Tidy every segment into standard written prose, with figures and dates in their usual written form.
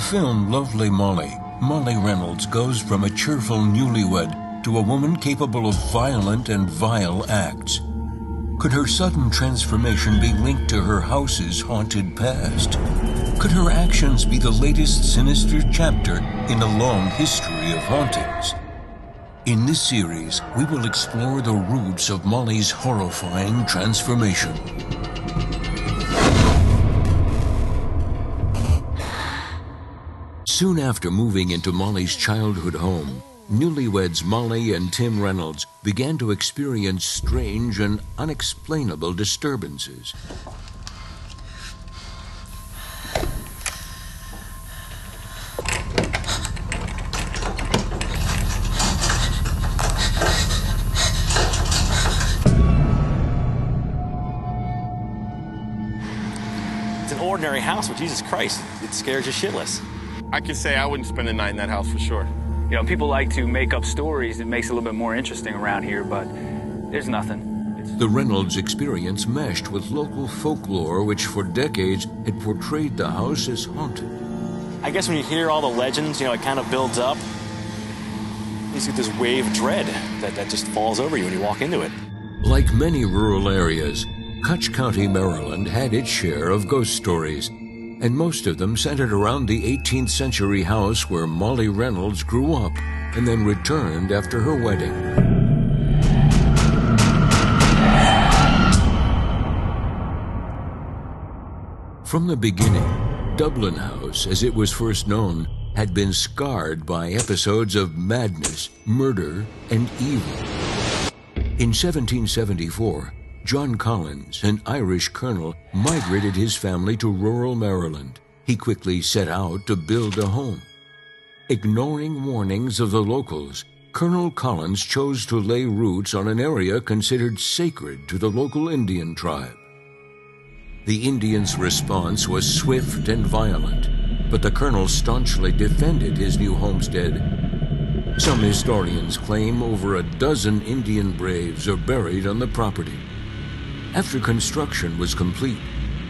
the film Lovely Molly, Molly Reynolds goes from a cheerful newlywed to a woman capable of violent and vile acts. Could her sudden transformation be linked to her house's haunted past? Could her actions be the latest sinister chapter in a long history of hauntings? In this series, we will explore the roots of Molly's horrifying transformation. Soon after moving into Molly's childhood home, newlyweds Molly and Tim Reynolds began to experience strange and unexplainable disturbances. It's an ordinary house, but Jesus Christ, it scares you shitless. I can say I wouldn't spend a night in that house for sure. You know, people like to make up stories. It makes it a little bit more interesting around here, but there's nothing. The Reynolds experience meshed with local folklore, which for decades had portrayed the house as haunted. I guess when you hear all the legends, you know, it kind of builds up. You just get this wave of dread that just falls over you when you walk into it. Like many rural areas, Kutch County, Maryland had its share of ghost stories, and most of them centered around the 18th century house where Molly Reynolds grew up and then returned after her wedding. From the beginning, Dublin House, as it was first known, had been scarred by episodes of madness, murder, and evil. In 1774, John Collins, an Irish colonel, migrated his family to rural Maryland. He quickly set out to build a home. Ignoring warnings of the locals, Colonel Collins chose to lay roots on an area considered sacred to the local Indian tribe. The Indians' response was swift and violent, but the colonel staunchly defended his new homestead. Some historians claim over a dozen Indian braves are buried on the property. After construction was complete,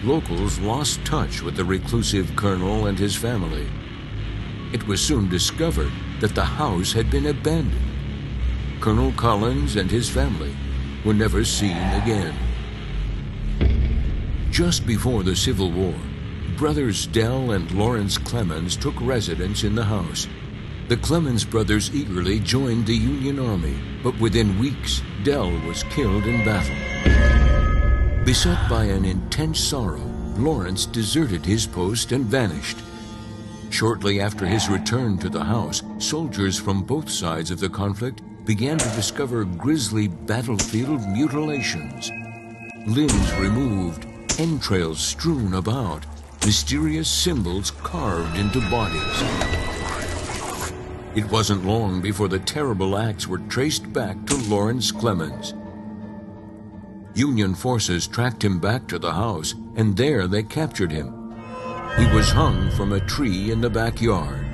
locals lost touch with the reclusive colonel and his family. It was soon discovered that the house had been abandoned. Colonel Collins and his family were never seen again. Just before the Civil War, brothers Dell and Lawrence Clemens took residence in the house. The Clemens brothers eagerly joined the Union Army, but within weeks, Dell was killed in battle. Beset by an intense sorrow, Lawrence deserted his post and vanished. Shortly after his return to the house, soldiers from both sides of the conflict began to discover grisly battlefield mutilations. Limbs removed, entrails strewn about, mysterious symbols carved into bodies. It wasn't long before the terrible acts were traced back to Lawrence Clemens. Union forces tracked him back to the house, and there they captured him. He was hung from a tree in the backyard.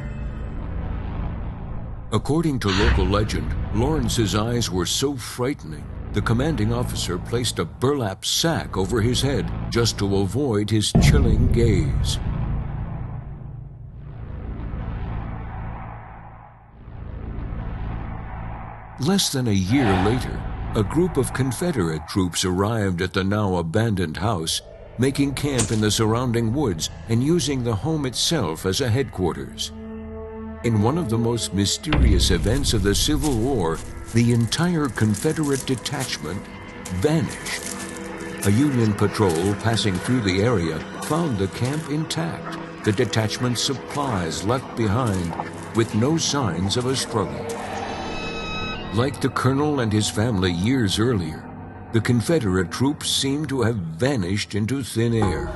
According to local legend, Lawrence's eyes were so frightening, the commanding officer placed a burlap sack over his head just to avoid his chilling gaze. Less than a year later, a group of Confederate troops arrived at the now abandoned house, making camp in the surrounding woods and using the home itself as a headquarters. In one of the most mysterious events of the Civil War, the entire Confederate detachment vanished. A Union patrol passing through the area found the camp intact, the detachment's supplies left behind, with no signs of a struggle. Like the colonel and his family years earlier, the Confederate troops seem to have vanished into thin air.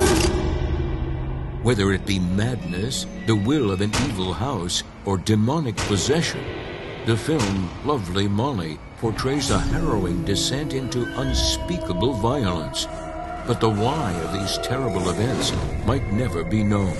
Whether it be madness, the will of an evil house, or demonic possession, the film Lovely Molly portrays a harrowing descent into unspeakable violence. But the why of these terrible events might never be known.